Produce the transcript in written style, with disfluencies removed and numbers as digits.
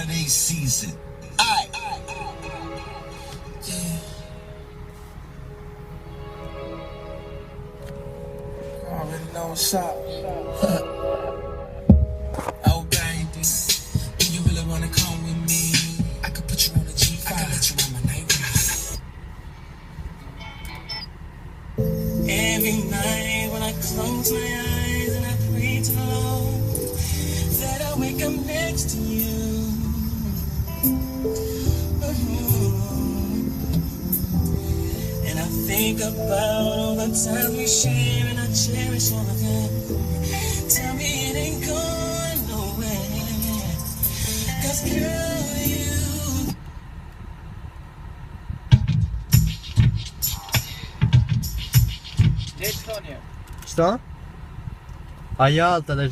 holiday season. Aight. Yeah. I already know what's up. Oh, baby. Do you really wanna come with me? I could put you on a G5. I could let you on my night ride. Every night when I close my eyes and I pray to the Lord that I wake up next to you. And I think about all the time we share and I cherish all of them. Tell me it ain't going nowhere. 'Cause girl, you. Что? А я тогда